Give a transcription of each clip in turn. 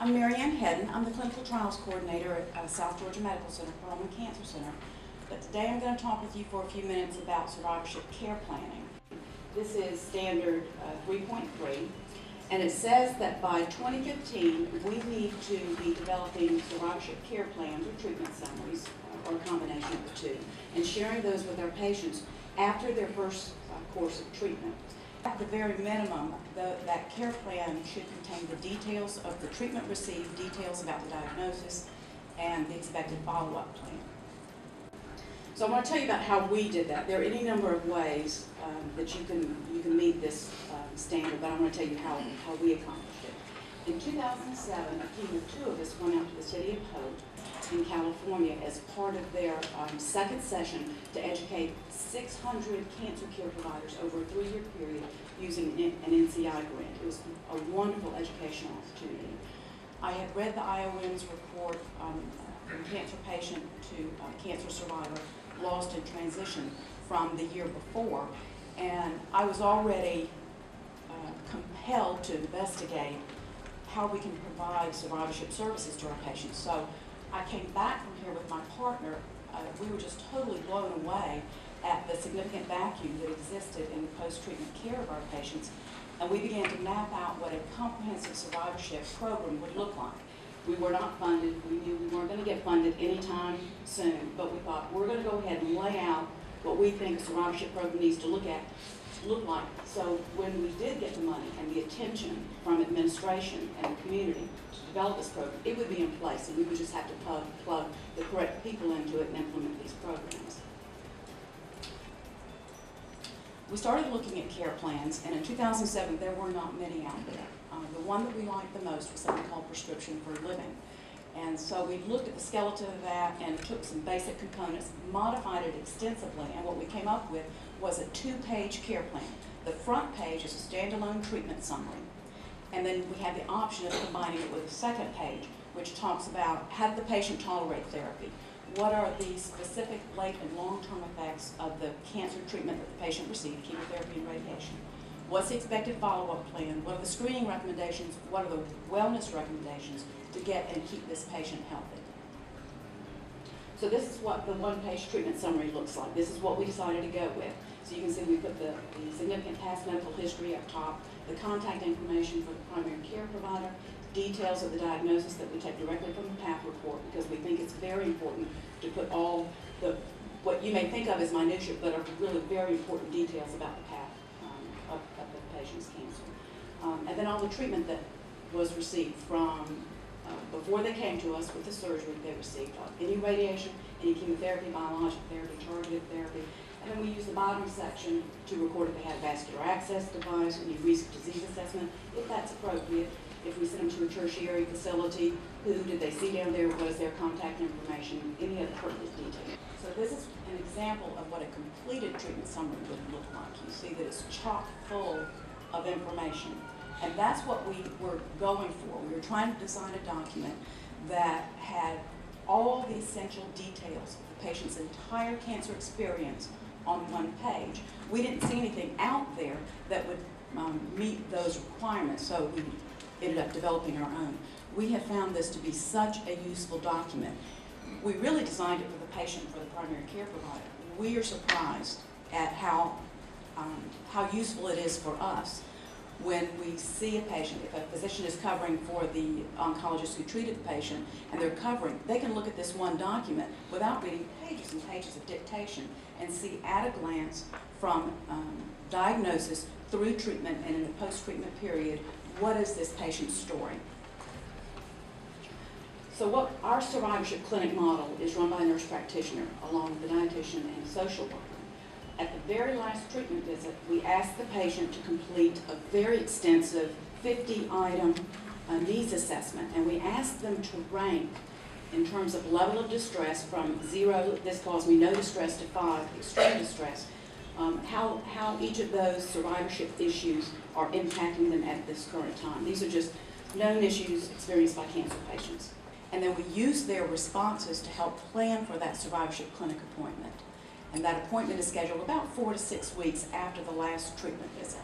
I'm Heddon. I'm the Clinical Trials Coordinator at South Georgia Medical Center, Perelman Cancer Center. But today I'm going to talk with you for a few minutes about survivorship care planning. This is standard 3.3, and it says that by 2015 we need to be developing survivorship care plans or treatment summaries, or a combination of the two, and sharing those with our patients after their first course of treatment. At the very minimum, that care plan should contain the details of the treatment received, details about the diagnosis, and the expected follow-up plan. So I want to tell you about how we did that. There are any number of ways that you can meet this standard, but I want to tell you how we accomplished it. In 2007, a team of 2 of us went out to the city of Hope in California as part of their second session to educate 600 cancer care providers over a 3-year period using an NCI grant. It was a wonderful educational opportunity. I had read the IOM's report from cancer patient to cancer survivor, lost in transition from the year before, and I was already compelled to investigate how we can provide survivorship services to our patients. So I came back from here with my partner. We were just totally blown away at the significant vacuum that existed in the post-treatment care of our patients, and we began to map out what a comprehensive survivorship program would look like. We were not funded. We knew we weren't going to get funded anytime soon, but we thought we're going to go ahead and lay out what we think a survivorship program needs to look like. So when we did get the money and the attention from administration and the community to develop this program, it would be in place, and we would just have to plug the correct people into it and implement these programs. We started looking at care plans, and in 2007 there were not many out there. The one that we liked the most was something called Prescription for Living. And so we looked at the skeleton of that and took some basic components, modified it extensively, and what we came up with was a 2-page care plan. The front page is a standalone treatment summary, and then we have the option of combining it with a second page, which talks about how did the patient tolerate therapy, what are the specific late and long-term effects of the cancer treatment that the patient received, chemotherapy and radiation, what's the expected follow-up plan, what are the screening recommendations, what are the wellness recommendations to get and keep this patient healthy. So this is what the 1-page treatment summary looks like. This is what we decided to go with. So you can see we put the significant past medical history up top, the contact information for the primary care provider, details of the diagnosis that we take directly from the path report, because we think it's very important to put all what you may think of as minutiae, but are really very important details about the path of the patient's cancer. And then all the treatment that was received from before they came to us with the surgery, they received any radiation, any chemotherapy, biologic therapy, targeted therapy. And then we use the bottom section to record if they had vascular access device, any recent disease assessment, if that's appropriate. If we send them to a tertiary facility, who did they see down there, what is their contact information, any other pertinent detail. So this is an example of what a completed treatment summary would look like. You see that it's chock full of information. And that's what we were going for. We were trying to design a document that had all the essential details of the patient's entire cancer experience on 1 page. We didn't see anything out there that would meet those requirements, so we ended up developing our own. We have found this to be such a useful document. We really designed it for the patient, for the primary care provider. We are surprised at how useful it is for us when we see a patient. If a physician is covering for the oncologist who treated the patient, and they're covering, they can look at this one document without reading pages and pages of dictation and see at a glance from diagnosis through treatment and in the post-treatment period, what is this patient's story. So what our survivorship clinic model is run by a nurse practitioner along with a dietitian and a social worker. At the very last treatment visit, we asked the patient to complete a very extensive 50-item needs assessment, and we asked them to rank in terms of level of distress from 0, this caused me no distress, to 5, extreme distress, how each of those survivorship issues are impacting them at this current time. These are just known issues experienced by cancer patients. And then we use their responses to help plan for that survivorship clinic appointment. And that appointment is scheduled about 4 to 6 weeks after the last treatment visit.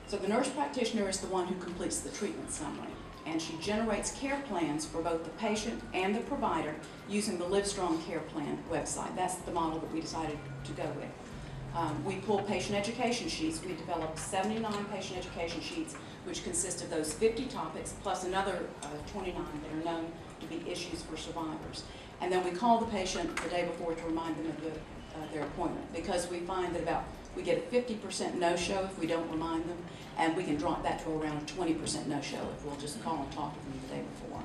So the nurse practitioner is the one who completes the treatment summary. and she generates care plans for both the patient and the provider using the Livestrong Care Plan website. That's the model that we decided to go with. We pull patient education sheets. We developed 79 patient education sheets, which consist of those 50 topics plus another 29 that are known to be issues for survivors. And then we call the patient the day before to remind them of their appointment, because we find that we get a 50% no-show if we don't remind them, and we can drop that to around a 20% no-show if we'll just call and talk to them the day before.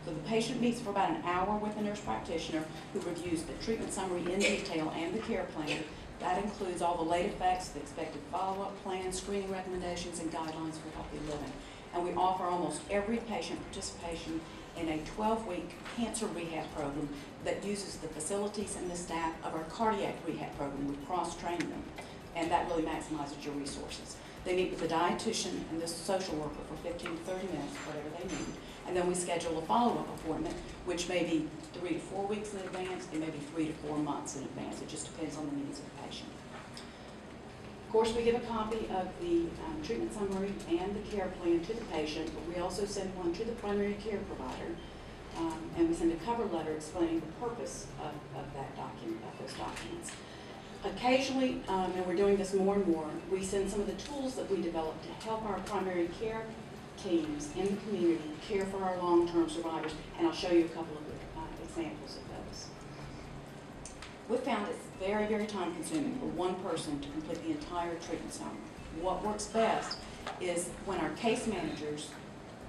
So the patient meets for about an hour with a nurse practitioner who reviews the treatment summary in detail and the care plan. That includes all the late effects, the expected follow-up plan, screening recommendations, and guidelines for healthy living. And we offer almost every patient participation in a 12-week cancer rehab program that uses the facilities and the staff of our cardiac rehab program. We cross-train them, and that really maximizes your resources. They meet with the dietitian and the social worker for 15 to 30 minutes, whatever they need. And then we schedule a follow-up appointment, which may be 3 to 4 weeks in advance, it may be 3 to 4 months in advance. It just depends on the needs of the patient. Of course, we give a copy of the treatment summary and the care plan to the patient, but we also send one to the primary care provider, and we send a cover letter explaining the purpose of that document, of those documents. Occasionally, and we're doing this more and more, we send some of the tools that we develop to help our primary care teams in the community care for our long-term survivors, and I'll show you a couple of examples of those. We found it's very, very time-consuming for one person to complete the entire treatment summary. What works best is when our case managers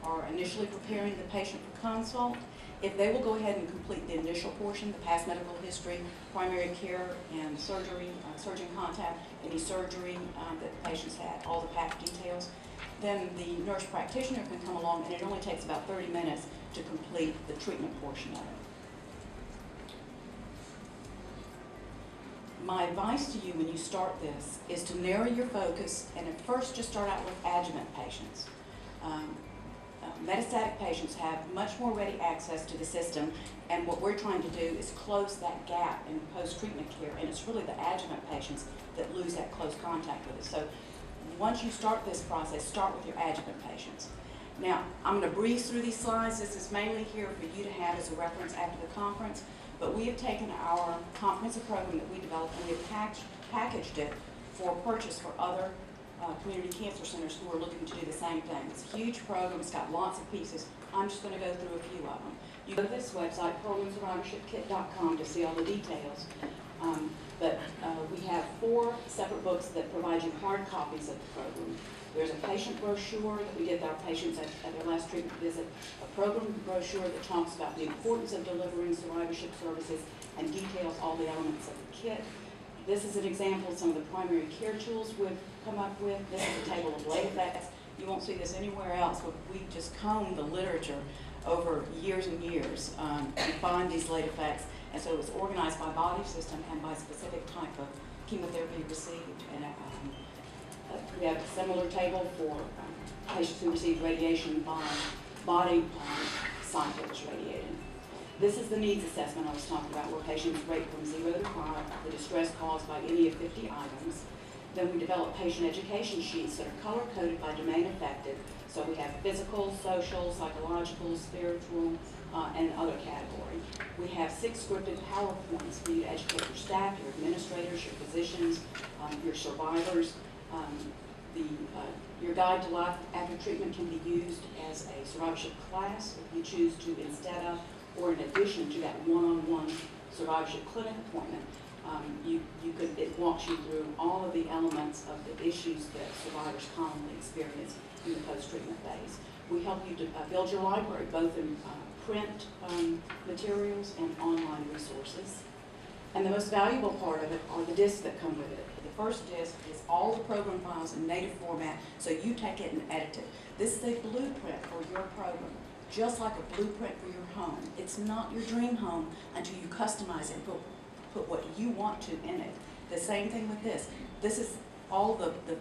are initially preparing the patient for consult, if they will go ahead and complete the initial portion, the past medical history, primary care and surgery, surgeon contact, any surgery that the patient's had, all the PAP details, then the nurse practitioner can come along, and it only takes about 30 minutes to complete the treatment portion of it. My advice to you when you start this is to narrow your focus and at first just start out with adjuvant patients. Metastatic patients have much more ready access to the system, and what we're trying to do is close that gap in post-treatment care, and it's really the adjuvant patients that lose that close contact with us. So once you start this process, start with your adjuvant patients. Now, I'm going to breeze through these slides. This is mainly here for you to have as a reference after the conference, but we have taken our comprehensive program that we developed and we have packaged it for purchase for other community cancer centers who are looking to do the same thing. It's a huge program. It's got lots of pieces. I'm just going to go through a few of them. You go to this website, PearlRoomSurvivorshipKit.com, to see all the details. But we have 4 separate books that provide you hard copies of the program. There's a patient brochure that we give our patients at their last treatment visit, a program brochure that talks about the importance of delivering survivorship services and details all the elements of the kit. This is an example of some of the primary care tools we've come up with. This is a table of late effects. You won't see this anywhere else, but we just combed the literature over years and years to find these late effects. And so it's organized by body system and by specific type of chemotherapy received. And we have a similar table for patients who receive radiation by body site that was radiated. This is the needs assessment I was talking about, where patients rate from 0 to 5 the distress caused by any of 50 items. Then we develop patient education sheets that are color-coded by domain affected. So we have physical, social, psychological, spiritual, and other category. We have 6 scripted PowerPoints for you to educate your staff, your administrators, your physicians, your survivors. Your guide to life after treatment can be used as a survivorship class if you choose to, instead of or in addition to that one-on-one survivorship clinic appointment. It walks you through all of the elements of the issues that survivors commonly experience in the post-treatment phase. We help you to build your library, both in print materials and online resources. And the most valuable part of it are the discs that come with it. The first disc is all the program files in native format, so you take it and edit it. This is a blueprint for your program, just like a blueprint for your home. It's not your dream home until you customize it and put what you want to in it. The same thing with this. This is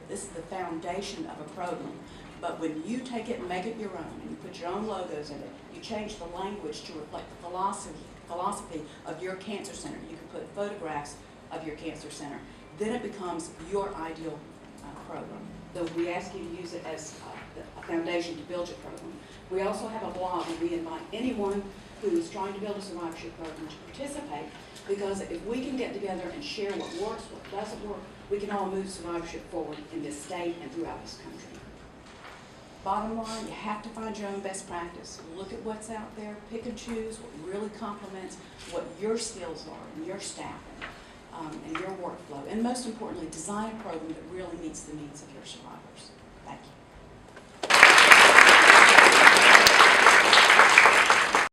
this is the foundation of a program. But when you take it and make it your own, and you put your own logos in it, you change the language to reflect the philosophy of your cancer center. You can put photographs of your cancer center. Then it becomes your ideal program. So we ask you to use it as a foundation to build your program. We also have a blog where we invite anyone who is trying to build a survivorship program to participate, because if we can get together and share what works, what doesn't work, we can all move survivorship forward in this state and throughout this country. Bottom line, you have to find your own best practice. Look at what's out there, pick and choose what really complements what your skills are and your staffing and your workflow. And most importantly, design a program that really meets the needs of your survivors. Thank you.